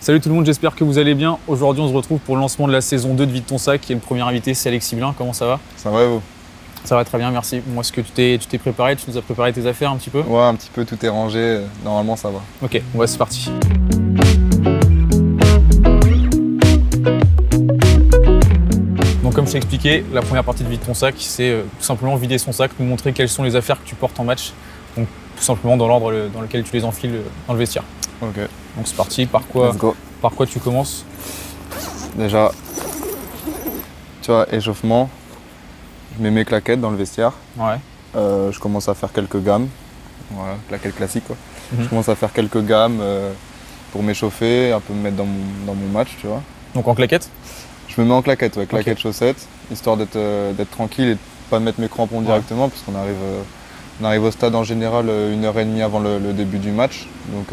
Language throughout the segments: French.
Salut tout le monde, j'espère que vous allez bien. Aujourd'hui, on se retrouve pour le lancement de la saison 2 de Vide ton sac et le premier invité, c'est Alexis Blin. Comment ça va? Ça va et vous? Ça va très bien, merci. Bon, est-ce que tu t'es préparé? Tu nous as préparé tes affaires un petit peu? Ouais, un petit peu, tout est rangé. Normalement, ça va. Ok, ouais, c'est parti. Donc comme je t'ai expliqué, la première partie de Vide ton sac, c'est tout simplement vider son sac, nous montrer quelles sont les affaires que tu portes en match. Donc tout simplement dans l'ordre dans lequel tu les enfiles dans le vestiaire. Ok. Donc c'est parti, par quoi tu commences? Déjà, tu vois, échauffement. Je mets mes claquettes dans le vestiaire. Ouais. Je commence à faire quelques gammes. Voilà, claquettes classiques quoi. Mhm. Je commence à faire quelques gammes pour m'échauffer, un peu me mettre dans mon match, tu vois. Donc en claquettes? Je me mets en claquettes, ouais, claquettes, Ok. chaussettes, histoire d'être tranquille et de pas mettre mes crampons directement, parce qu'on arrive au stade en général 1h30 avant le début du match. Donc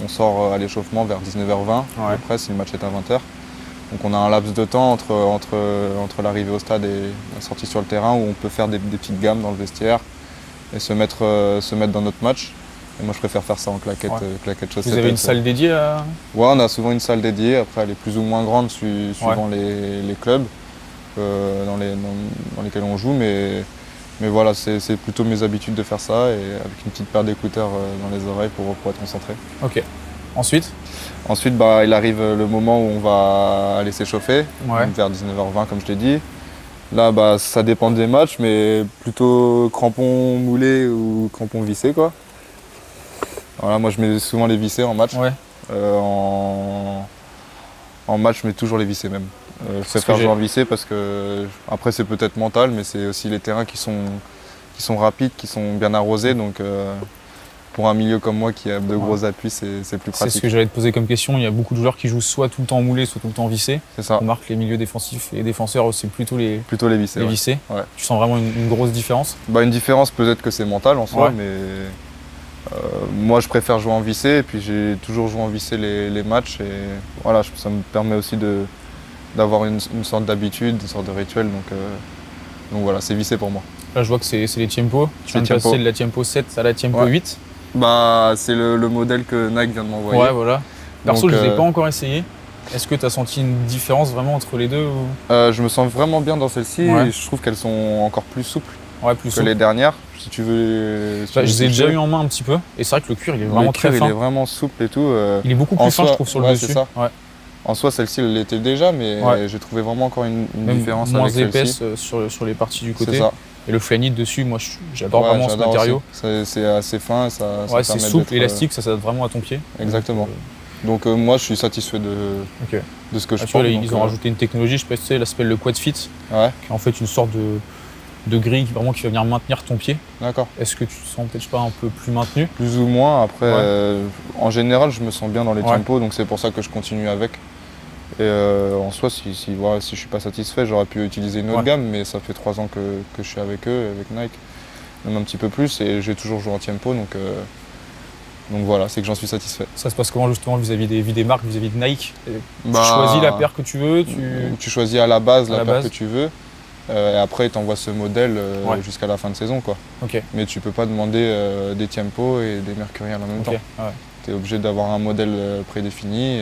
on sort à l'échauffement vers 19h20, à peu près, si le match est à 20h. Donc on a un laps de temps entre l'arrivée au stade et la sortie sur le terrain où on peut faire des petites gammes dans le vestiaire et se mettre dans notre match. Et moi je préfère faire ça en claquettes, claquettes chaussettes. Vous avez une salle dédiée à... Ouais, on a souvent une salle dédiée, après elle est plus ou moins grande suivant les clubs dans lesquels on joue, mais voilà, c'est plutôt mes habitudes de faire ça et avec une petite paire d'écouteurs dans les oreilles pour être concentré. Ok. Ensuite? Ensuite, il arrive le moment où on va aller s'échauffer, vers 19h20 comme je t'ai dit. Là, ça dépend des matchs, mais plutôt crampons moulés ou crampons vissés, quoi. Voilà, moi je mets souvent les vissés en match. Ouais. En match, je mets toujours les vissés même. Je préfère jouer en vissé parce que, après c'est peut-être mental, mais c'est aussi les terrains qui sont rapides, qui sont bien arrosés. Donc pour un milieu comme moi qui a de gros appuis, c'est plus pratique. C'est ce que j'allais te poser comme question. Il y a beaucoup de joueurs qui jouent soit tout le temps moulé, soit tout le temps vissé. C'est ça. On remarque les milieux défensifs et les défenseurs, c'est plutôt les vissés. Vissés. Ouais. Tu sens vraiment une grosse différence? Une différence, peut-être que c'est mental en soi, mais moi je préfère jouer en vissé et puis j'ai toujours joué en vissé les matchs et voilà, ça me permet aussi d'avoir une sorte d'habitude, une sorte de rituel, donc voilà, c'est vissé pour moi. Là je vois que c'est les Tiempo. Tu viens de passer de la Tiempo 7 à la Tiempo 8. C'est le modèle que Nike vient de m'envoyer. Ouais, voilà. Perso, je ne les ai pas encore essayé. Est-ce que tu as senti une différence vraiment entre les deux ou... Je me sens vraiment bien dans celle-ci et je trouve qu'elles sont encore plus souples que les dernières. Si tu veux. Je les ai déjà eu en main un petit peu et c'est vrai que le cuir il est vraiment très fin. Il est vraiment souple et tout. Il est beaucoup plus fin, je trouve, sur le dessus. C'est ça. Ouais. En soi, celle-ci, elle l'était déjà, mais j'ai trouvé vraiment encore une différence avec celle-ci. Moins épaisse sur les parties du côté. C'est ça. Et le flânite dessus, moi j'adore vraiment ce matériau. C'est assez fin et ça c'est souple, élastique, ça s'adapte vraiment à ton pied. Exactement. Donc moi je suis satisfait de ce que je porte. Ils ont rajouté une technologie, je sais pas si tu sais, elle s'appelle le Quad Fit, qui est en fait une sorte de grille qui va venir maintenir ton pied. D'accord. Est-ce que tu te sens peut-être un peu plus maintenu? Plus ou moins, après en général je me sens bien dans les tempos, donc c'est pour ça que je continue avec. Et en soi, si je suis pas satisfait, j'aurais pu utiliser une autre gamme, mais ça fait 3 ans que je suis avec eux, avec Nike, même un petit peu plus, et j'ai toujours joué en Tiempo, donc voilà, c'est que j'en suis satisfait. Ça se passe comment justement vis-à-vis des marques, vis-à-vis de Nike? Tu choisis la paire que tu veux? Tu choisis à la base la paire que tu veux, et après ils t'envoient ce modèle jusqu'à la fin de saison, quoi. Mais tu peux pas demander des Tiempo et des Mercurial en même temps. Tu es obligé d'avoir un modèle prédéfini.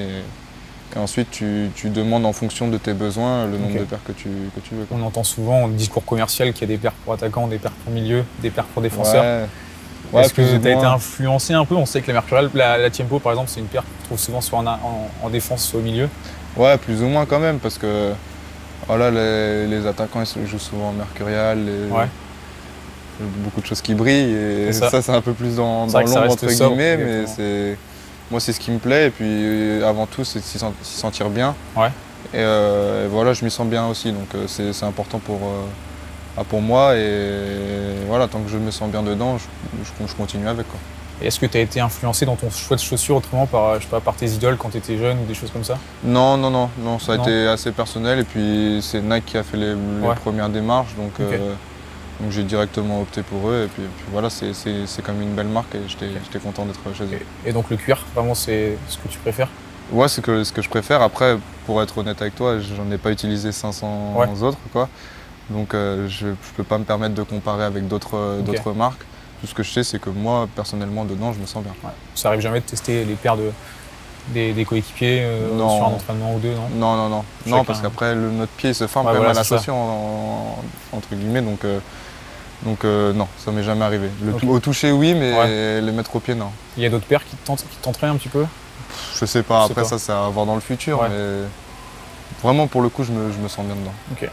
Et ensuite, tu demandes en fonction de tes besoins le nombre de paires que tu veux. Quoi. On entend souvent en discours commercial qu'il y a des paires pour attaquants, des paires pour milieu, des paires pour défenseurs. Est-ce que tu as été influencé un peu? On sait que la Tiempo, par exemple, c'est une paire qu'on trouve souvent soit en défense, soit au milieu. Ouais, plus ou moins quand même, parce que voilà, les attaquants ils jouent souvent en Mercurial. Beaucoup de choses qui brillent, et ça c'est un peu plus dans l'ombre entre guillemets, mais moi, c'est ce qui me plaît, et puis avant tout, c'est de s'y sentir bien. Et voilà, je m'y sens bien aussi, donc c'est important pour moi. Et voilà, tant que je me sens bien dedans, je continue avec. Et est-ce que tu as été influencé dans ton choix de chaussures autrement par tes idoles quand tu étais jeune ou des choses comme ça? Non, ça a été assez personnel, et puis c'est Nike qui a fait les premières démarches, donc j'ai directement opté pour eux, et puis voilà, c'est comme une belle marque et j'étais content d'être chez eux. Et donc le cuir, vraiment c'est ce que tu préfères? Ouais, c'est ce que je préfère. Après, pour être honnête avec toi, j'en ai pas utilisé 500 autres, quoi. Donc je peux pas me permettre de comparer avec d'autres marques. Tout ce que je sais, c'est que moi, personnellement, dedans, je me sens bien. Ça arrive jamais de tester les paires des coéquipiers sur un entraînement ou deux, non? Non. Non, parce qu'après, notre pied se forme quand même à la chaussure, entre guillemets. Donc non, ça m'est jamais arrivé. Au toucher, oui, mais les mettre au pied, non. Il y a d'autres paires qui t'entraînent un petit peu? Je sais pas. Après, ça, c'est à voir dans le futur. Mais vraiment, pour le coup, je me sens bien dedans. Ok.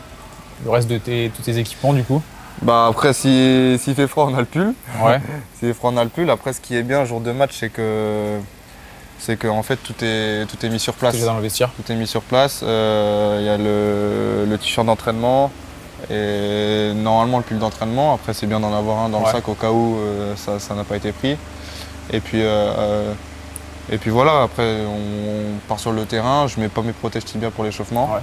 Le reste de tous tes équipements, du coup? Bah après, s'il fait froid, on a le pull. Ouais. S'il fait froid, on a le pull. Après, ce qui est bien, jour de match, c'est que en fait, tout est mis sur place. Tout est dans le vestiaire. Tout est mis sur place. Il y a le t-shirt d'entraînement et normalement le pull d'entraînement. Après, c'est bien d'en avoir un dans le sac au cas où ça n'a pas été pris. Et puis voilà, après, on part sur le terrain. Je mets pas mes protèges tibias pour l'échauffement. Ouais.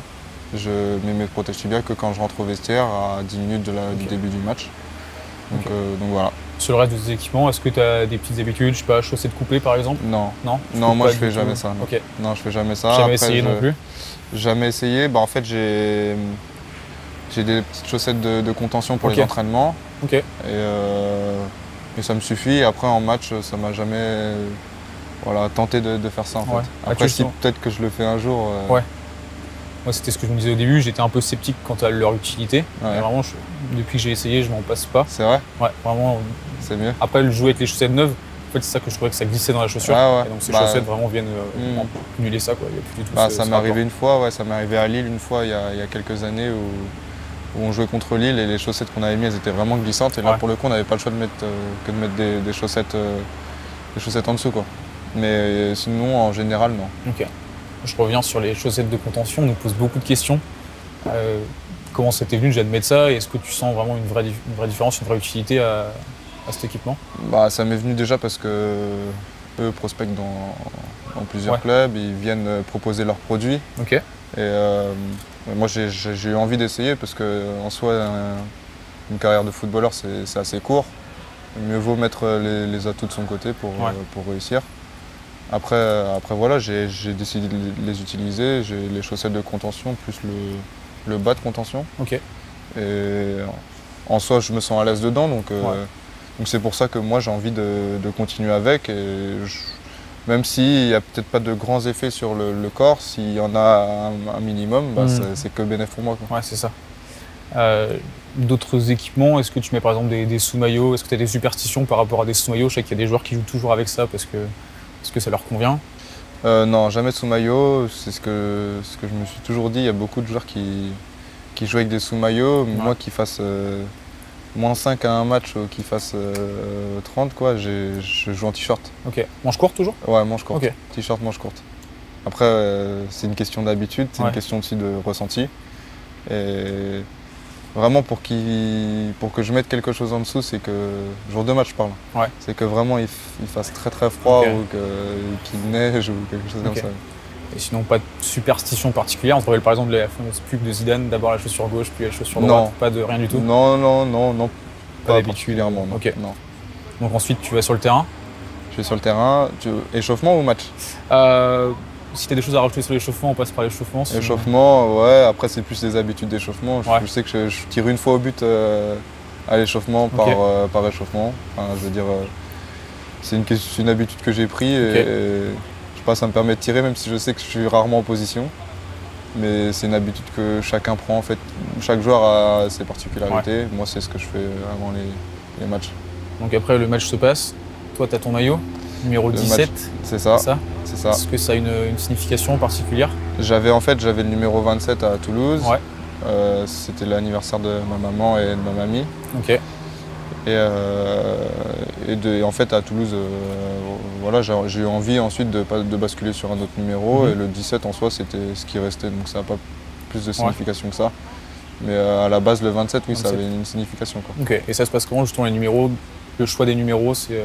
Je mets mes protèges tibias que quand je rentre au vestiaire à 10 minutes du début du match. Donc voilà. Sur le reste des équipements, est-ce que tu as des petites habitudes, je sais pas, chaussettes coupées par exemple? Non. Non, moi je fais jamais ça. Non. Okay. Non, je fais jamais ça. Jamais essayé non plus? Jamais essayé. Bah, en fait, j'ai des petites chaussettes de contention pour les entraînements. Ok. Et ça me suffit. Après, en match, ça m'a jamais tenté de faire ça en fait. Après, peut-être que je le fais un jour. Ouais. Moi, c'était ce que je me disais au début, j'étais un peu sceptique quant à leur utilité. Mais vraiment, depuis que j'ai essayé, je m'en passe pas. C'est vrai? Ouais, vraiment. C'est mieux. Après, le jouer avec les chaussettes neuves, en fait, c'est ça que je trouvais que ça glissait dans la chaussure. Et donc, ces chaussettes vraiment viennent annuler ça, quoi. Il y a plus du tout ça m'est arrivé une fois, ça m'est arrivé à Lille une fois, il y a quelques années, où on jouait contre Lille et les chaussettes qu'on avait mises, elles étaient vraiment glissantes. Et là, pour le coup, on n'avait pas le choix de mettre des chaussettes en dessous, quoi. Mais sinon, en général, non. Ok. Je reviens sur les chaussettes de contention, on nous pose beaucoup de questions. Comment ça t'est venu déjà de mettre ça et est-ce que tu sens vraiment une vraie différence, une vraie utilité à cet équipement? Bah, ça m'est venu déjà parce que eux prospectent dans plusieurs clubs, ils viennent proposer leurs produits. Ok. Et moi j'ai eu envie d'essayer parce qu'en soi une carrière de footballeur c'est assez court. Mieux vaut mettre les atouts de son côté pour réussir. Après voilà, j'ai décidé de les utiliser. J'ai les chaussettes de contention plus le bas de contention. Ok. Et en soi, je me sens à l'aise dedans, donc c'est pour ça que moi j'ai envie de continuer avec. Et même s'il n'y a peut-être pas de grands effets sur le corps, s'il y en a un minimum, c'est que bénéf pour moi, quoi. Ouais, c'est ça. D'autres équipements, est-ce que tu mets par exemple des sous-maillots? Est-ce que tu as des superstitions par rapport à des sous-maillots? Je sais qu'il y a des joueurs qui jouent toujours avec ça parce que ça leur convient? Non, jamais de sous-maillot. C'est ce que je me suis toujours dit. Il y a beaucoup de joueurs qui jouent avec des sous-maillots. Moi qui fasse -5 à un match ou qui fasse 30, quoi, je joue en t-shirt. Ok. Manche courte toujours? Ouais, manche courte. Okay. T-shirt, manche courte. Après, c'est une question d'habitude, c'est une question aussi de ressenti. Et vraiment pour que je mette quelque chose en dessous, c'est que, jour de match je parle, c'est que vraiment il fasse très très froid ou qu'il neige ou quelque chose comme ça. Et sinon pas de superstition particulière, on trouvait par exemple la fameuse pub de Zidane, d'abord la chaussure gauche puis la chaussure droite, pas de rien du tout? Non, pas particulièrement. Okay. Non. Donc ensuite tu vas sur le terrain? Je vais sur le terrain, échauffement ou match? Si tu as des choses à rajouter sur l'échauffement, on passe par l'échauffement. Échauffement, ouais, après c'est plus des habitudes d'échauffement. Je sais que je tire une fois au but à l'échauffement par échauffement. Enfin, je veux dire, c'est une habitude que j'ai prise et je sais pas, ça me permet de tirer même si je sais que je suis rarement en position. Mais c'est une habitude que chacun prend en fait. Chaque joueur a ses particularités. Moi c'est ce que je fais avant les matchs. Donc après le match se passe, toi tu as ton maillot, numéro 17. C'est ça. C'est ça. Est-ce que ça a une signification particulière? J'avais le numéro 27 à Toulouse. C'était l'anniversaire de ma maman et de ma mamie. Ok. Et en fait à Toulouse, voilà, j'ai eu envie ensuite de basculer sur un autre numéro et le 17 en soi c'était ce qui restait, donc ça n'a pas plus de signification que ça. Mais à la base le 27, oui, ça avait une signification, quoi. Ok. Et ça se passe comment justement les numéros? Le choix des numéros, c'est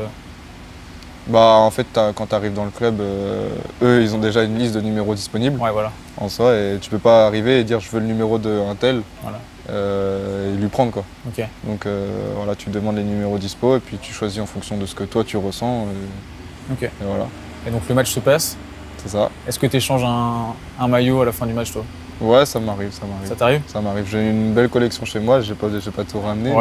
Bah en fait quand tu arrives dans le club, eux ils ont déjà une liste de numéros disponibles en soi et tu peux pas arriver et dire je veux le numéro de un tel et lui prendre, quoi. Donc voilà, tu demandes les numéros dispo et puis tu choisis en fonction de ce que toi tu ressens. Et voilà. Et donc le match se passe? C'est ça. Est-ce que tu échanges un maillot à la fin du match, toi? Ouais, ça m'arrive. Ça t'arrive? Ça m'arrive. J'ai une belle collection chez moi, j'ai pas tout ramené,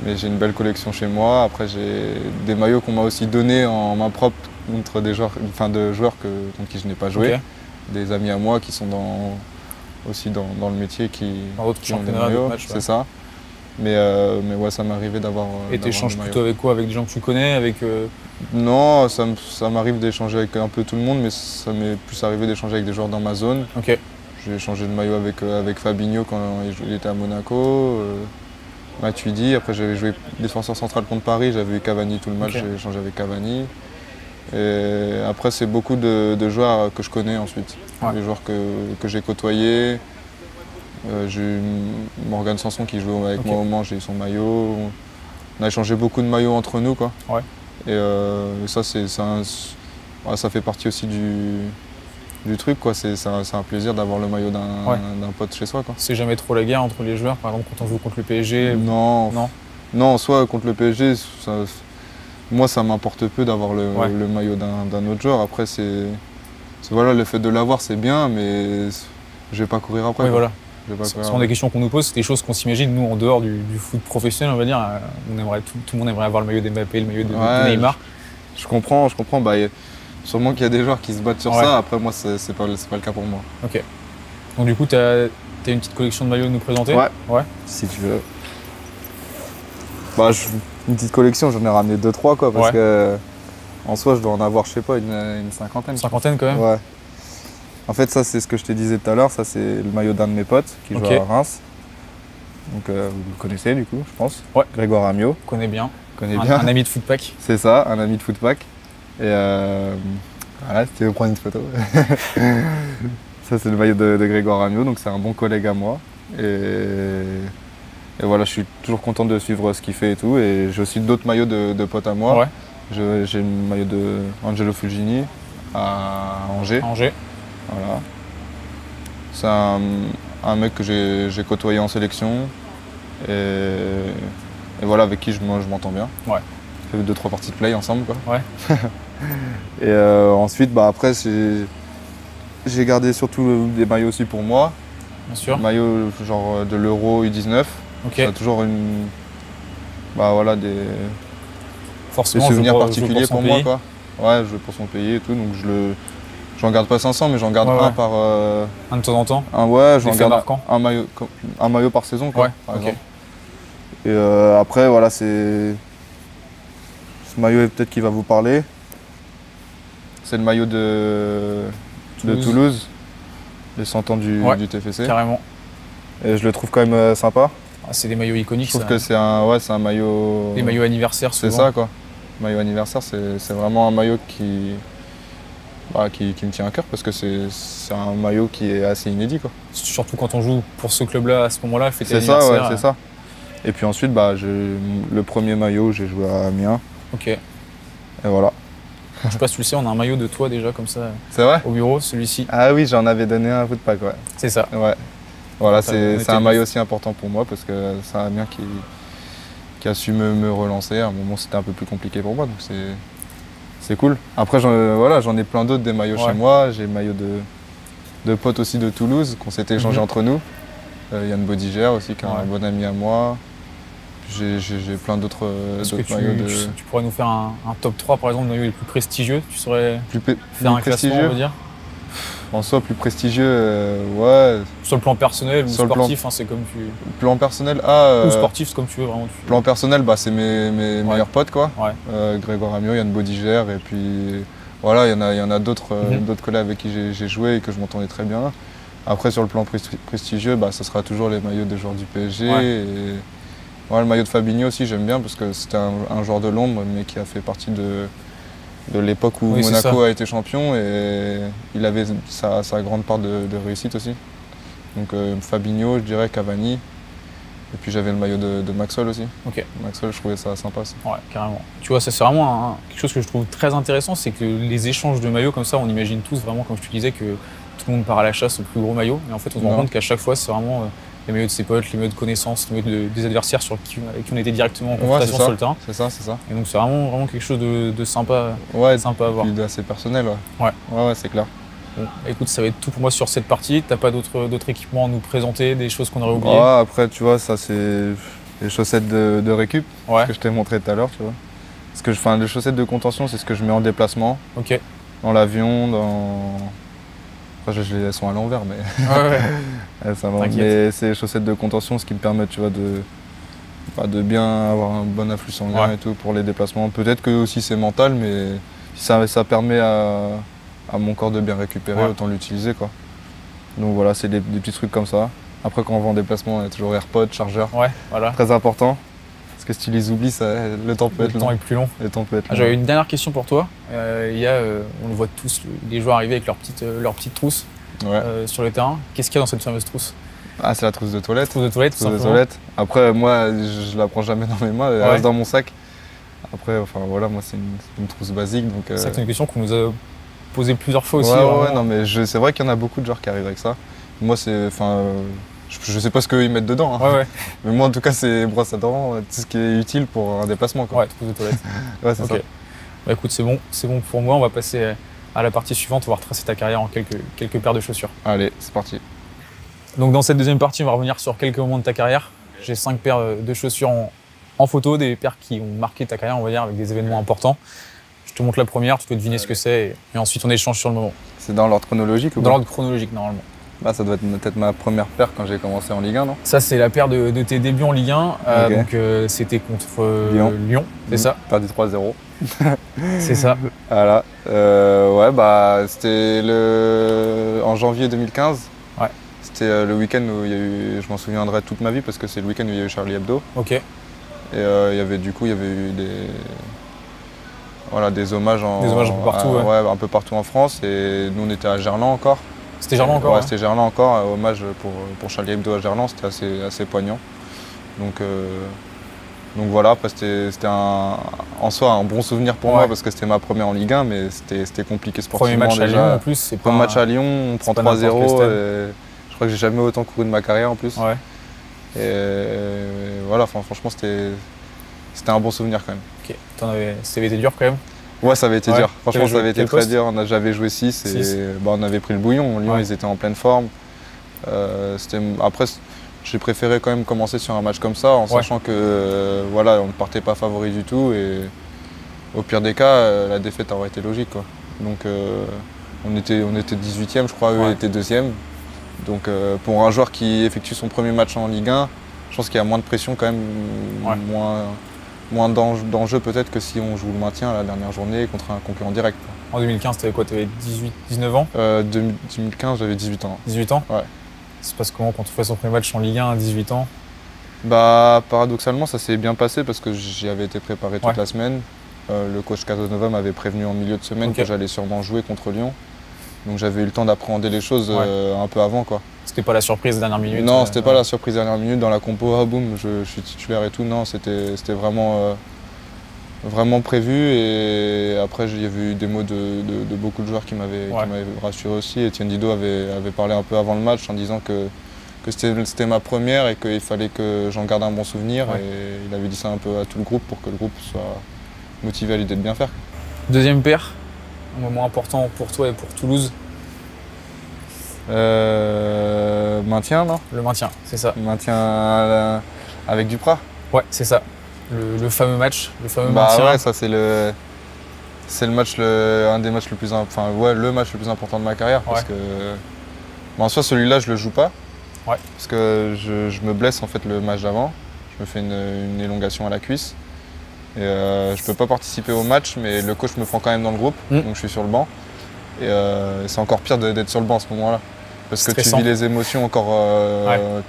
mais j'ai une belle collection chez moi. Après, j'ai des maillots qu'on m'a aussi donnés en main propre contre des joueurs, de joueurs contre qui je n'ai pas joué. Des amis à moi qui sont aussi dans le métier qui ont des maillots, c'est ça. Mais ouais, ça m'est arrivé d'avoir. Et tu échanges plutôt avec quoi? Avec des gens que tu connais, Non, ça m'arrive d'échanger avec un peu tout le monde, mais ça m'est plus arrivé d'échanger avec des joueurs dans ma zone. J'ai échangé de maillot avec Fabinho quand il était à Monaco, Matuidi. Après, j'avais joué défenseur central contre Paris, j'avais eu Cavani tout le match, j'ai échangé avec Cavani. Et après, c'est beaucoup de joueurs que je connais ensuite, des joueurs que j'ai côtoyés. J'ai eu Morgan Sanson qui joue avec moi au Mans, j'ai eu son maillot. On a échangé beaucoup de maillots entre nous, quoi. Et ça, ça fait partie aussi du truc, quoi. C'est un plaisir d'avoir le maillot d'un pote chez soi, quoi. C'est jamais trop la guerre entre les joueurs, par exemple quand on joue contre le PSG? Non, en soi contre le PSG, moi ça m'importe peu d'avoir le maillot d'un autre joueur. Après voilà, le fait de l'avoir c'est bien, mais je vais pas courir après. Voilà. Ce sont des questions qu'on nous pose, c'est des choses qu'on s'imagine, nous, en dehors du foot professionnel, on va dire. Tout le monde aimerait avoir le maillot d'Mbappé, le maillot de Neymar. Je comprends. Bah, sûrement qu'il y a des joueurs qui se battent sur ça. Après, moi, c'est pas le cas pour moi. Ok. Donc, du coup, tu as une petite collection de maillots à nous présenter? Ouais. Si tu veux. Bah, une petite collection, j'en ai ramené 2-3, quoi. Parce que, en soi, je dois en avoir, je sais pas, une cinquantaine. Une cinquantaine, quand même? Ouais. En fait, ça, c'est ce que je t'ai disais tout à l'heure. Ça, c'est le maillot d'un de mes potes qui joue à Reims. Donc, vous le connaissez, du coup, je pense. Ouais. Grégoire Amiot. Connais bien. Un ami de Footpack. C'est ça, un ami de Footpack. Et voilà, si tu veux prendre une photo. Ça, c'est le maillot de Grégoire Amiot. Donc, c'est un bon collègue à moi. Et voilà, je suis toujours content de suivre ce qu'il fait et tout. Et j'ai aussi d'autres maillots de potes à moi. J'ai le maillot de Angelo Fulgini à Angers. Voilà. C'est un mec que j'ai côtoyé en sélection et voilà, avec qui je m'entends bien. On fait 2-3 parties de play ensemble, quoi. Et ensuite, bah, après, j'ai gardé surtout des maillots aussi pour moi. Bien sûr. Maillots genre de l'Euro U19. Ça a toujours des souvenirs particuliers pour moi, quoi. Ouais, je joue pour son pays et tout, donc j'en garde pas 500, mais j'en garde un par... un de temps en temps? J'en garde un maillot par saison, quoi, par exemple. Et après, voilà, ce maillot peut-être qui va vous parler. C'est le maillot de Toulouse, les 100 ans du TFC. Carrément. Et je le trouve quand même sympa. C'est des maillots iconiques, je trouve que c'est un maillot... Des maillots anniversaires, souvent. C'est ça, quoi. Maillot anniversaire, c'est vraiment un maillot qui me tient à cœur parce que c'est un maillot qui est assez inédit, quoi. Surtout quand on joue pour ce club-là à ce moment-là, fêter l'anniversaire. C'est ça, c'est ça. Et puis ensuite, le premier maillot, j'ai joué à Amiens. Et voilà. Je sais pas si tu le sais, on a un maillot de toi déjà comme ça. C'est vrai? Au bureau, celui-ci. Ah oui, j'en avais donné un à Footpack, C'est ça. Ouais. Voilà, c'est un maillot aussi important pour moi parce que c'est Amiens qui a su me relancer. À un moment, c'était un peu plus compliqué pour moi, donc c'est cool. Après, j'en ai plein d'autres des maillots chez moi. J'ai le maillot de potes aussi de Toulouse qu'on s'était échangé entre nous. Yann Bodiger aussi, qui est un bon ami à moi. J'ai plein d'autres maillots. Tu pourrais nous faire un top 3 par exemple de maillots les plus prestigieux? Tu saurais faire un classement, on veut dire? En soi, plus prestigieux, ouais. Sur le plan personnel ou sportif, c'est comme tu... Plan personnel, ou sportif, c'est comme tu veux, vraiment. Plan personnel, c'est mes meilleurs potes, quoi. Grégoire Amiot, Yann Bodiger, et puis voilà, il y en a d'autres collègues avec qui j'ai joué et que je m'entendais très bien. Après, sur le plan prestigieux, ça sera toujours les maillots des joueurs du PSG. Et le maillot de Fabinho aussi, j'aime bien parce que c'était un joueur de l'ombre, mais qui a fait partie de l'époque où Monaco a été champion et il avait sa grande part de réussite aussi. Donc Fabinho, je dirais, Cavani. Et puis j'avais le maillot de Maxwell aussi. Maxwell, je trouvais ça sympa aussi. Ouais, carrément. Tu vois, ça c'est vraiment quelque chose que je trouve très intéressant, c'est que les échanges de maillots comme ça, on imagine tous vraiment, comme je te disais, que tout le monde part à la chasse au plus gros maillot. Mais en fait, on se rend compte qu'à chaque fois, c'est vraiment les maillots de ses potes, les maillots de connaissances, les maillots des adversaires avec qui on était directement en confrontation sur le terrain. C'est ça. Et donc c'est vraiment quelque chose de sympa, sympa à voir. Et assez personnel, ouais, c'est clair. Bon, écoute, ça va être tout pour moi sur cette partie. T'as pas d'autres équipements à nous présenter, des choses qu'on aurait oubliées? Après, tu vois, ça c'est les chaussettes de récup que je t'ai montré tout à l'heure, tu vois. Les chaussettes de contention, c'est ce que je mets en déplacement. Ok. Dans l'avion, dans... Enfin, elles sont à l'envers, mais... mais c'est les chaussettes de contention, ce qui me permet, tu vois, de bien avoir un bon afflux sanguin et tout pour les déplacements. Peut-être que aussi c'est mental, mais ça permet à mon corps de bien récupérer, autant l'utiliser, quoi. Donc voilà, c'est des petits trucs comme ça. Après, quand on va en déplacement, on a toujours AirPods, chargeur. Très important. Parce que si tu les oublies, le temps peut être long. Le temps est plus long. Le temps peut être long. J'avais une dernière question pour toi. On le voit tous, les joueurs arriver avec leur petite trousse sur le terrain. Qu'est-ce qu'il y a dans cette fameuse trousse? Ah, c'est la trousse de toilette. Trousse de toilette, tout simplement. Après, moi, je la prends jamais dans mes mains, elle reste dans mon sac. Après, enfin voilà, moi, c'est une trousse basique. C'est une question qu'on nous a posée plusieurs fois aussi. Non, mais c'est vrai qu'il y en a beaucoup de joueurs qui arrivent avec ça. Moi, je sais pas ce qu'ils mettent dedans. Hein. Mais moi, en tout cas, c'est brosse à dents, tout ce qui est utile pour un déplacement, quoi. Ouais, trousse de toilette. C'est ça. Bah écoute, c'est bon pour moi. On va passer à la partie suivante. On va retracer ta carrière en quelques paires de chaussures. Allez, c'est parti. Donc dans cette deuxième partie, on va revenir sur quelques moments de ta carrière. J'ai 5 paires de chaussures en photo, des paires qui ont marqué ta carrière, on va dire, avec des événements importants. Je te montre la première, tu peux deviner ce que c'est, et ensuite on échange sur le moment. C'est dans l'ordre chronologique ou Dans l'ordre chronologique, normalement. Bah, ça doit être peut-être ma première paire quand j'ai commencé en Ligue 1, non? Ça, c'est la paire de tes débuts en Ligue 1. Donc c'était contre Lyon, c'est ça? Perdu 3-0. C'est ça. Voilà. C'était en janvier 2015. C'était le week-end où il y a eu, je m'en souviendrai toute ma vie parce que c'est le week-end où il y a eu Charlie Hebdo. Ok. Et il y avait eu des hommages un peu partout. Un peu partout en France. Et nous, on était à Gerland encore. C'était Gerland encore? C'était Gerland encore. Hommage pour Charlie Hebdo à Gerland, c'était assez poignant. Donc voilà, après c'était en soi un bon souvenir pour moi parce que c'était ma première en Ligue 1, mais c'était compliqué sportivement. Premier match déjà. À Lyon en plus. Premier match à Lyon, on prend 3-0. Je crois que j'ai jamais autant couru de ma carrière en plus. Et voilà, franchement c'était un bon souvenir quand même. Ok. Ça avait été dur quand même? Ouais, ça avait été dur. Franchement, ça avait été très dur. J'avais joué 6 et on avait pris le bouillon. Lyon, ils étaient en pleine forme. Après, j'ai préféré quand même commencer sur un match comme ça en sachant que on ne partait pas favori du tout. Et au pire des cas, la défaite aurait été logique, quoi. Donc on était 18e, je crois, eux étaient 2e. Donc pour un joueur qui effectue son premier match en Ligue 1, je pense qu'il y a moins de pression quand même, moins d'enjeu peut-être que si on joue le maintien à la dernière journée contre un concurrent direct. En 2015, tu avais quoi? Tu avais 19 ans? 2015, j'avais 18 ans. 18 ans? Ouais. Ça se passe comment quand tu fais son premier match en Ligue 1 à 18 ans? Bah paradoxalement, ça s'est bien passé parce que j'y avais été préparé toute la semaine. Le coach Casanova m'avait prévenu en milieu de semaine que j'allais sûrement jouer contre Lyon. Donc j'avais eu le temps d'appréhender les choses un peu avant, quoi. C'était pas la surprise dernière minute? Non, c'était pas la surprise dernière minute dans la compo, ah boum, je suis titulaire et tout. Non, c'était vraiment prévu. Et après, il y avait eu des mots de beaucoup de joueurs qui m'avaient rassuré aussi. Etienne Didot avait parlé un peu avant le match en disant que c'était ma première et qu'il fallait que j'en garde un bon souvenir. Et il avait dit ça un peu à tout le groupe pour que le groupe soit motivé à l'idée de bien faire. Deuxième paire, un moment important pour toi et pour Toulouse? Maintien, non? Le maintien, c'est ça. Maintien avec Duprat? Ouais, c'est ça. Le fameux match, le fameux maintien. Ouais, ça c'est le match, un des matchs le plus important de ma carrière parce que en soi celui-là je le joue pas parce que je me blesse en fait le match d'avant. Je me fais une élongation à la cuisse et je peux pas participer au match, mais le coach me prend quand même dans le groupe, donc je suis sur le banc et c'est encore pire d'être sur le banc à ce moment-là parce que tu vis les émotions encore,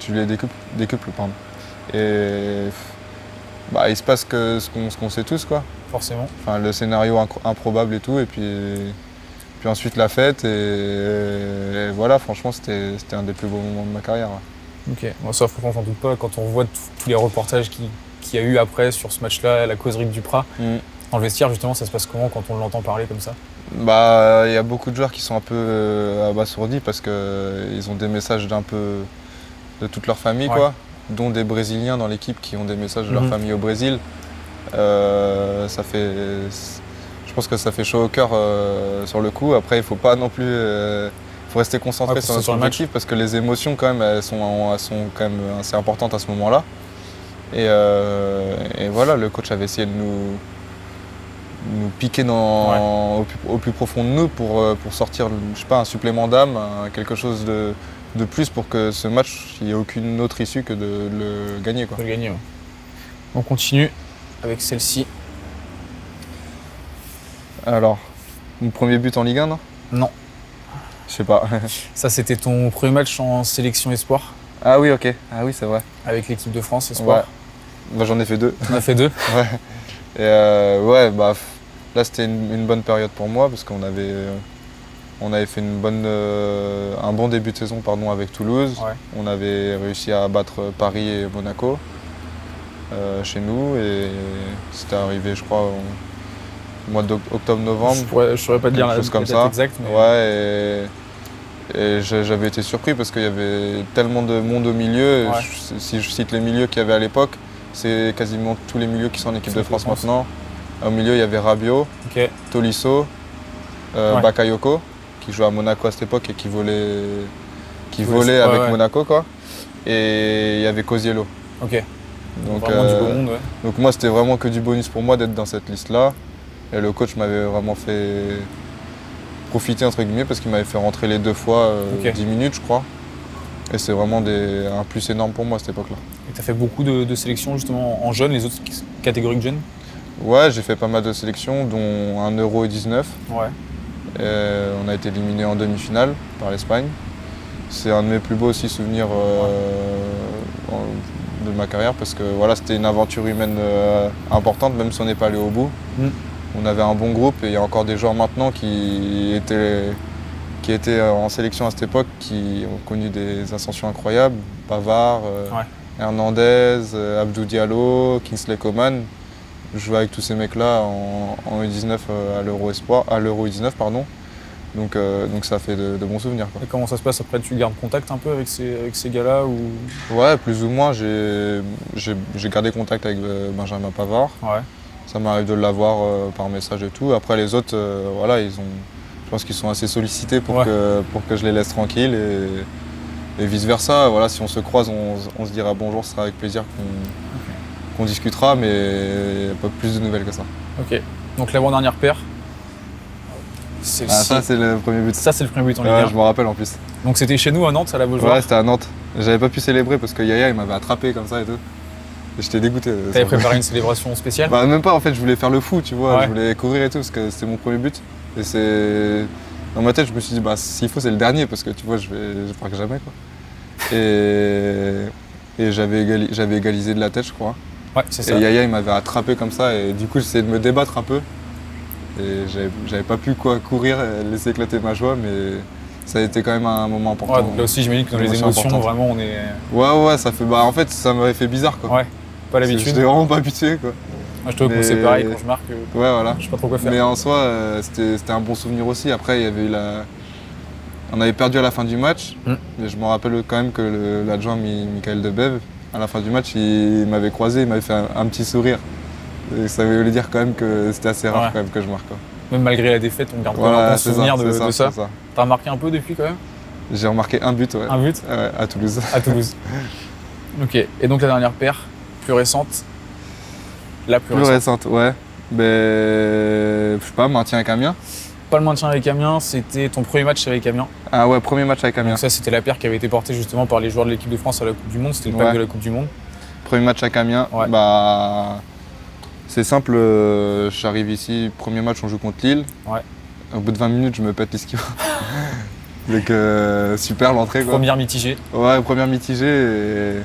tu les décuples pardon. Et il se passe ce qu'on sait tous, quoi. Forcément. Enfin, le scénario improbable et tout, et puis ensuite la fête, et voilà, franchement, c'était un des plus beaux moments de ma carrière. Ok, bon, ça, franchement, j'en doute pas. Quand on voit tous les reportages qu'il y a eu après sur ce match-là, la causerie de Duprat, dans le vestiaire, justement, ça se passe comment quand on l'entend parler comme ça? Il y a beaucoup de joueurs qui sont un peu abasourdis parce qu'ils ont des messages de toute leur famille, quoi. Dont des Brésiliens dans l'équipe qui ont des messages de leur famille au Brésil. Je pense que ça fait chaud au cœur sur le coup. Après, il faut pas non plus, faut rester concentré sur notre objectif parce que les émotions quand même, elles sont quand même assez importantes à ce moment-là. Et voilà, le coach avait essayé piquer au plus profond de nous pour sortir, je sais pas, un supplément d'âme, quelque chose de plus pour que ce match, il n'y ait aucune autre issue que de le gagner. Quoi. De le gagner, ouais. On continue avec celle-ci. Alors, mon premier but en Ligue 1, non? Non. Je sais pas. Ça, c'était ton premier match en sélection espoir? Ah oui, ok. Ah oui, c'est vrai. Avec l'équipe de France espoir? Ouais. Bah, j'en ai fait 2. T'en as fait 2? Ouais. Et ouais, bah, là, c'était une bonne période pour moi parce qu'on avait fait un bon début de saison avec Toulouse. Ouais. On avait réussi à battre Paris et Monaco chez nous et c'était arrivé, je crois, au mois d'octobre-novembre. Je saurais pas te dire la date exacte. Mais... Ouais, et j'avais été surpris parce qu'il y avait tellement de monde au milieu. Ouais. Si je cite les milieux qu'il y avait à l'époque, c'est quasiment tous les milieux qui sont en équipe de France maintenant. Au milieu, il y avait Rabiot, Tolisso, Bakayoko, qui jouait à Monaco à cette époque et qui volait avec Monaco, quoi. Et il y avait Kosiello. Ok. Donc, vraiment du beau monde, ouais. Donc moi, c'était vraiment que du bonus pour moi d'être dans cette liste-là. Et le coach m'avait vraiment fait profiter, entre guillemets, parce qu'il m'avait fait rentrer les 2 fois 10 minutes, je crois. Et c'est vraiment un plus énorme pour moi à cette époque-là. Et tu as fait beaucoup de sélections justement en jeunes, les autres catégories de jeunes? Ouais, j'ai fait pas mal de sélections, dont un Euro et 19. Ouais. On a été éliminé en demi-finale par l'Espagne. C'est un de mes plus beaux aussi souvenirs de ma carrière parce que voilà, c'était une aventure humaine importante, même si on n'est pas allé au bout. On avait un bon groupe et il y a encore des joueurs maintenant qui étaient en sélection à cette époque qui ont connu des ascensions incroyables. Pavard, Hernandez, Abdou Diallo, Kingsley Coman. Je jouais avec tous ces mecs-là en U19 à l'Euro U19, pardon. Donc ça fait de bons souvenirs. Quoi. Et comment ça se passe après? Tu gardes contact un peu avec ces gars-là ou... Ouais, plus ou moins. J'ai gardé contact avec Benjamin Pavard. Ouais. Ça m'arrive de l'avoir par message et tout. Après les autres, voilà, je pense qu'ils sont assez sollicités pour que je les laisse tranquilles et vice versa. Voilà, si on se croise, on se dira bonjour, ce sera avec plaisir qu'on discutera, mais il n'y a pas plus de nouvelles que ça. Ok. Donc l'avant-dernière paire. Ça c'est le premier but. Ça c'est le premier but en Ligue 1. Je me rappelle en plus. Donc c'était chez nous à Nantes, à la Beaujoire? Ouais, c'était à Nantes. J'avais pas pu célébrer parce que Yaya il m'avait attrapé comme ça et tout. Et j'étais dégoûté. T'avais préparé une célébration spéciale? Bah même pas en fait, je voulais faire le fou, tu vois, je voulais courir et tout parce que c'était mon premier but. Et dans ma tête je me suis dit bah s'il faut c'est le dernier parce que tu vois je marque jamais quoi. Et j'avais égalisé de la tête je crois. Ouais, c'est ça. Et Yaya il m'avait attrapé comme ça et du coup j'essayais de me débattre un peu. Et j'avais pas pu courir et laisser éclater ma joie, mais ça a été quand même un moment important. Ouais, donc là aussi j'imagine que dans les émotions vraiment on est... Ouais, ça fait... Bah en fait ça m'avait fait bizarre quoi. Ouais, pas l'habitude. J'étais vraiment pas habitué quoi. Moi je trouve que c'est pareil quand je marque. Ouais voilà. Je sais pas trop quoi faire. Mais en soi c'était un bon souvenir aussi. Après il y avait eu on avait perdu à la fin du match, mais je me rappelle quand même que l'adjoint Michael Debev, à la fin du match, il m'avait croisé, il m'avait fait un petit sourire. Et ça voulait dire quand même que c'était assez rare quand même que je marque. Quoi. Même malgré la défaite, on garde un bon souvenir de ça. T'as remarqué un peu depuis quand même? J'ai remarqué un but, ouais. Un but? Ouais, à Toulouse. À Toulouse. Ok. Et donc la dernière paire, plus récente? La plus récente, ouais. Je sais pas, maintien avec Amiens. Pas le maintien avec Amiens, c'était ton premier match avec Amiens. Ah ouais, premier match avec Amiens. Donc ça, c'était la paire qui avait été portée justement par les joueurs de l'équipe de France à la Coupe du Monde. C'était le pack de la Coupe du Monde. Premier match avec Amiens. Ouais. Bah, c'est simple, j'arrive ici, premier match, on joue contre Lille. Ouais. Au bout de 20 minutes, je me pète l'ischio. Donc super l'entrée. Première mitigée. Ouais, première mitigée.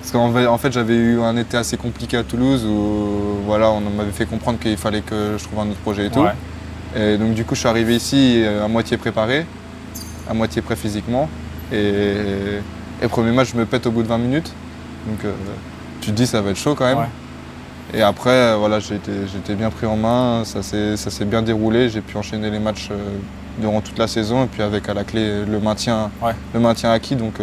Parce qu'en fait, j'avais eu un été assez compliqué à Toulouse où voilà, on m'avait fait comprendre qu'il fallait que je trouve un autre projet et tout. Et donc du coup, je suis arrivé ici à moitié préparé, à moitié prêt physiquement. Et premier match, je me pète au bout de 20 minutes. Donc tu te dis, ça va être chaud quand même. Ouais. Et après, voilà, j'ai été bien pris en main, ça s'est bien déroulé. J'ai pu enchaîner les matchs durant toute la saison et puis avec à la clé le maintien acquis. Donc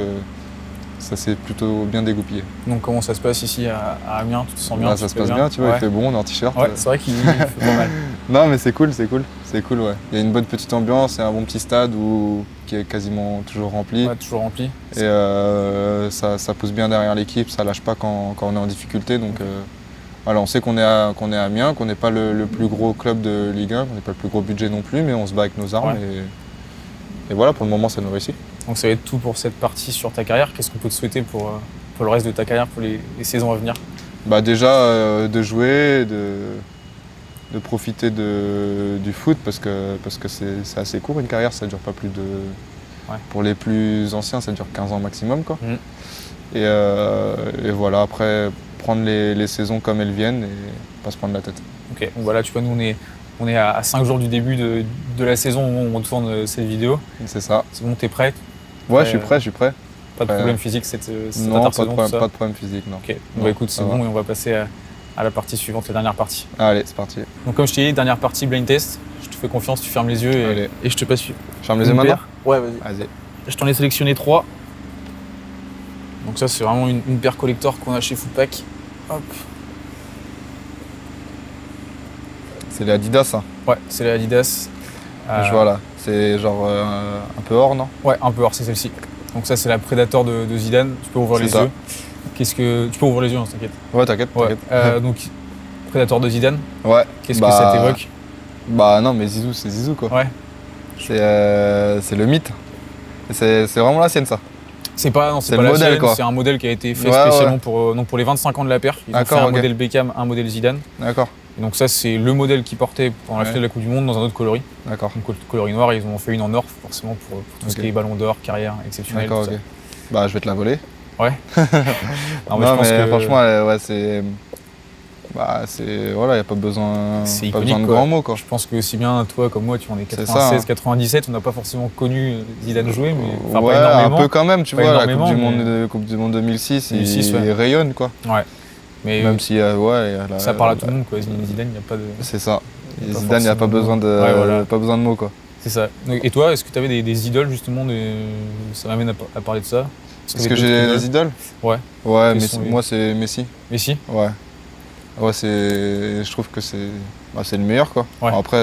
ça s'est plutôt bien dégoupillé. Donc comment ça se passe ici à Amiens? Tu te sens bien? Ça se passe bien, tu vois, il fait bon, on est en t-shirt. Ouais, c'est vrai qu'il fait pas mal. Non mais c'est cool, ouais. Il y a une bonne petite ambiance et un bon petit stade qui est quasiment toujours rempli. Ouais, toujours rempli. Et ça pousse bien derrière l'équipe, ça lâche pas quand on est en difficulté. Donc Voilà, on sait qu'on est à Amiens, qu'on n'est pas le plus gros club de Ligue 1, qu'on n'est pas le plus gros budget non plus, mais on se bat avec nos armes. Et voilà, pour le moment, ça nous réussit. Donc ça va être tout pour cette partie sur ta carrière. Qu'est-ce qu'on peut te souhaiter pour le reste de ta carrière, pour les saisons à venir? Bah déjà, de jouer, de profiter du foot, parce que c'est assez court une carrière, ça ne dure pas plus de... Pour les plus anciens, ça dure 15 ans maximum, quoi. Et voilà, après, prendre les saisons comme elles viennent et pas se prendre la tête. Ok, donc voilà, tu vois, nous on est à 5 jours du début de la saison où on tourne cette vidéo. C'est ça. C'est bon, t'es prêt? Ouais, je suis prêt. Pas de problème physique cette non, intersaison? Non, pas de problème physique, non. Ok, bah écoute, c'est bon, et on va passer à la partie suivante, la dernière partie. Allez, c'est parti. Donc comme je t'ai dit, dernière partie blind test. Je te fais confiance, tu fermes les yeux et je te passe. Je ferme les yeux maintenant? Ouais, vas-y. Je t'en ai sélectionné 3. Donc ça, c'est vraiment une paire collector qu'on a chez Footpack. Hop. C'est les Adidas, ça? Ouais, c'est les Adidas. Je vois là. C'est genre un peu or, non? Ouais, un peu or, c'est celle-ci. Donc ça, c'est la Predator de Zidane. Tu peux ouvrir les yeux. Tu peux ouvrir les yeux, hein, t'inquiète. Ouais, t'inquiète. Donc, Predator de Zidane. Ouais. Qu'est-ce que ça t'évoque? Bah non, mais Zizou, c'est Zizou, quoi. Ouais. C'est le mythe. C'est vraiment la sienne, ça. C'est pas le modèle, quoi. C'est un modèle qui a été fait spécialement pour les 25 ans de la paire. Ils ont fait un modèle Beckham, un modèle Zidane. D'accord. Et donc ça, c'est le modèle qu'ils portaient pendant la finale de la Coupe du Monde dans un autre coloris. D'accord. Donc coloris noir, ils ont fait une en or forcément pour tout ce qui est ballon d'or, carrière exceptionnelle. D'accord, ok. Bah je vais te la voler. Ouais. non, mais franchement, ouais, c'est... Bah c'est... Voilà, il n'y a pas besoin de grands mots, quoi. Je pense que aussi bien toi comme moi, tu en es 96, 97, on n'a pas forcément connu Zidane jouer, mais ouais, pas énormément. Un peu quand même, tu vois, la Coupe du Monde 2006, il rayonne, quoi. Ouais. Mais même si ça parle à tout le monde, quoi. Zidane, il n'y a pas de... C'est ça. Zidane, il n'y a pas besoin de mots, quoi. C'est ça. Et toi, est-ce que tu avais des idoles, justement Ça m'amène à parler de ça. Est-ce que j'ai des idoles? Ouais. Ouais, moi c'est Messi. Messi? Ouais. Ouais, je trouve que c'est le meilleur, quoi. Ouais. Après,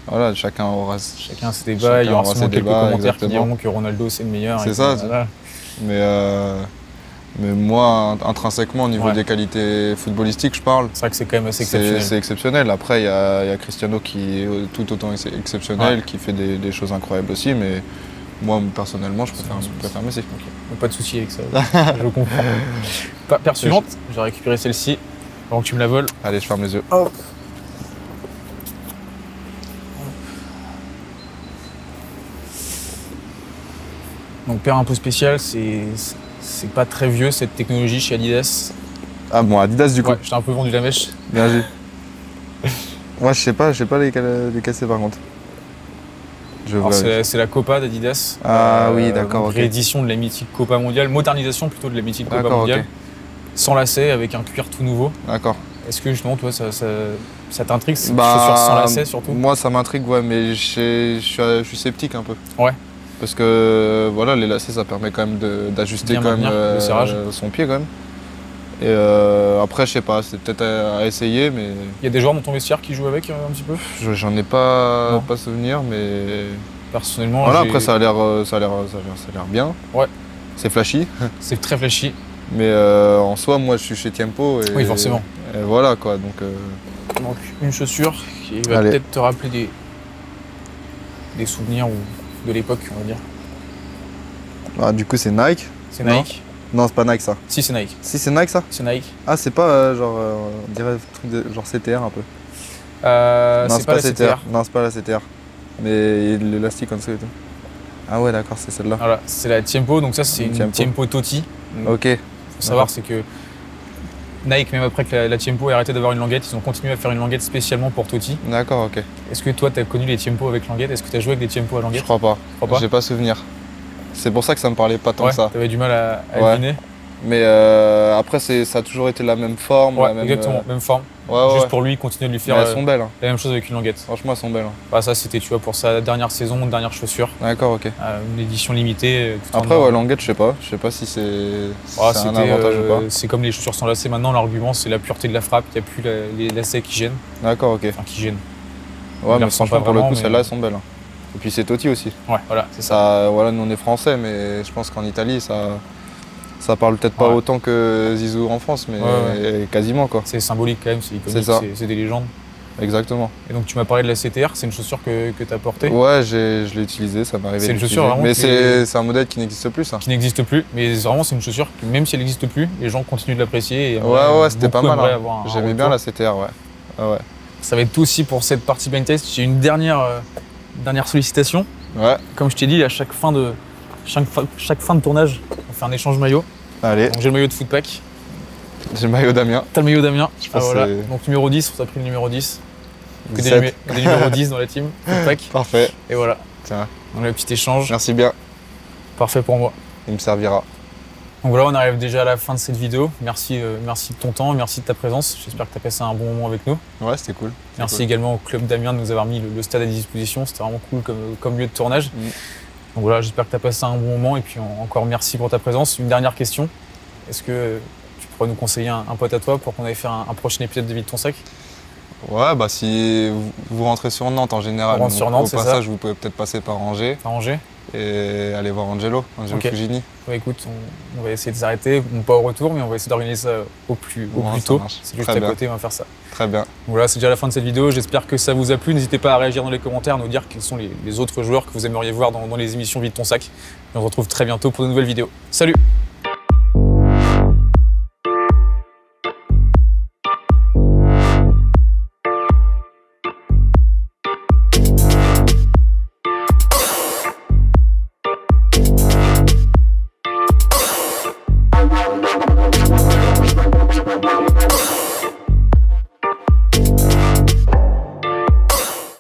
voilà, chacun a ses débats, il y aura sûrement quelques commentaires qui diront que Ronaldo c'est le meilleur. C'est ça. Voilà. Mais moi, intrinsèquement, au niveau des qualités footballistiques, je parle. C'est vrai que c'est quand même assez exceptionnel. C'est exceptionnel. Après, il y a Cristiano qui est tout autant exceptionnel, qui fait des choses incroyables aussi, mais moi, personnellement, je préfère Messi. Okay. Pas de souci avec ça, je comprends. Paire suivante, j'ai récupéré celle-ci, avant que tu me la voles. Allez, je ferme les yeux. Hop. Donc paire un peu spéciale, c'est pas très vieux cette technologie chez Adidas. Ah bon, Adidas du coup. Ouais, je t'ai un peu vendu la mèche. Bien vu. Moi je sais pas lesquels c'est par contre. C'est la Copa d'Adidas. Ah oui, d'accord. Réédition de la mythique Copa mondiale, modernisation plutôt de la mythique Copa mondiale. Okay. Sans lacets, avec un cuir tout nouveau. D'accord. Est-ce que justement toi ça t'intrigue ces chaussures sans lacets surtout? Moi ça m'intrigue, ouais, mais je suis sceptique un peu. Ouais. Parce que voilà, les lacets ça permet quand même d'ajuster quand même le serrage. Son pied quand même. Et après je sais pas, c'est peut-être à essayer, mais... Il y a des joueurs dans ton vestiaire qui jouent avec un petit peu? J'en ai pas souvenir, mais... Personnellement, voilà, après ça a l'air bien. Ouais. C'est flashy. C'est très flashy. Mais en soi, moi je suis chez Tiempo et... Oui, forcément. Et voilà quoi, donc... Donc une chaussure qui va peut-être te rappeler des souvenirs de l'époque, on va dire. Ah, du coup c'est Nike. C'est Nike. Non, c'est pas Nike ça. Si, c'est Nike. Si, c'est Nike ça? C'est Nike. Ah, c'est pas on dirait genre CTR un peu. Non, c'est pas la CTR. Non, c'est pas la CTR. Mais l'élastique en dessous et tout. Ah ouais, d'accord, c'est celle-là. Voilà, c'est la Tiempo, donc ça c'est une Tiempo Totti. Ok. Faut savoir, c'est que Nike, même après que la Tiempo ait arrêté d'avoir une languette, ils ont continué à faire une languette spécialement pour Totti. D'accord, ok. Est-ce que toi, tu as connu les Tiempo avec languette? Est-ce que tu as joué avec des Tiempo à languette? Je crois pas. J'ai pas souvenir. C'est pour ça que ça me parlait pas tant que ça. T'avais du mal à deviner. Mais après, ça a toujours été la même forme. Ouais, exactement, même forme. Juste pour lui, continuer de lui faire elles sont belles, la même chose avec une languette. Franchement, elles sont belles. Bah, ça, c'était pour sa dernière saison, dernière chaussure. D'accord, ok. Une édition limitée. Après, languette, je sais pas si c'est un avantage ou pas. C'est comme les chaussures sans lacets. Maintenant, l'argument, c'est la pureté de la frappe. Il n'y a plus les lacets qui gênent. D'accord, ok. Enfin, qui gênent. Ouais, mais franchement, pour le coup, celles-là, elles sont belles. Et puis c'est Totti aussi. Ouais, voilà, c'est ça. Voilà, nous on est français, mais je pense qu'en Italie, Ça parle peut-être pas autant que Zizou en France, mais quasiment quoi. C'est symbolique quand même, c'est iconique, c'est des légendes. Exactement. Et donc tu m'as parlé de la CTR, c'est une chaussure que tu as portée? Ouais, je l'ai utilisée, ça m'est arrivé. C'est une chaussure vraiment. Mais c'est un modèle qui n'existe plus, ça. Qui n'existe plus, mais vraiment c'est une chaussure qui, même si elle n'existe plus, les gens continuent de l'apprécier. Ouais, c'était pas mal. Hein. J'aimais bien la CTR, ouais. Ça va être tout aussi pour cette partie blind test. J'ai une dernière sollicitation. Ouais. Comme je t'ai dit, à chaque fin de tournage, on fait un échange maillot. Allez. Donc j'ai le maillot de Footpack. J'ai le maillot Damien. T'as le maillot Damien. Voilà. Donc numéro 10, on t'a pris le numéro 10. Que des numéros 10 dans la team. Footpack. Parfait. Et voilà. Tiens. Donc le petit échange. Merci bien. Parfait pour moi. Il me servira. Donc voilà, on arrive déjà à la fin de cette vidéo. Merci de ton temps, merci de ta présence. J'espère que tu as passé un bon moment avec nous. Ouais, c'était cool. Merci également au Club Damien de nous avoir mis le stade à disposition. C'était vraiment cool comme lieu de tournage. Donc voilà, j'espère que tu as passé un bon moment et puis encore merci pour ta présence. Une dernière question. Est-ce que tu pourrais nous conseiller un pote à toi pour qu'on aille faire un prochain épisode de Vide ton sac? Ouais, bah si vous rentrez sur Nantes en général, au passage, vous pouvez peut-être passer par Angers. Et aller voir Angelo Fugini. Ouais, écoute, on va essayer de s'arrêter, pas au retour, mais on va essayer d'organiser ça au plus tôt. C'est juste à côté, on va faire ça. Très bien. Donc voilà, c'est déjà la fin de cette vidéo. J'espère que ça vous a plu. N'hésitez pas à réagir dans les commentaires, à nous dire quels sont les autres joueurs que vous aimeriez voir dans les émissions Vide ton sac. Et on se retrouve très bientôt pour de nouvelles vidéos. Salut!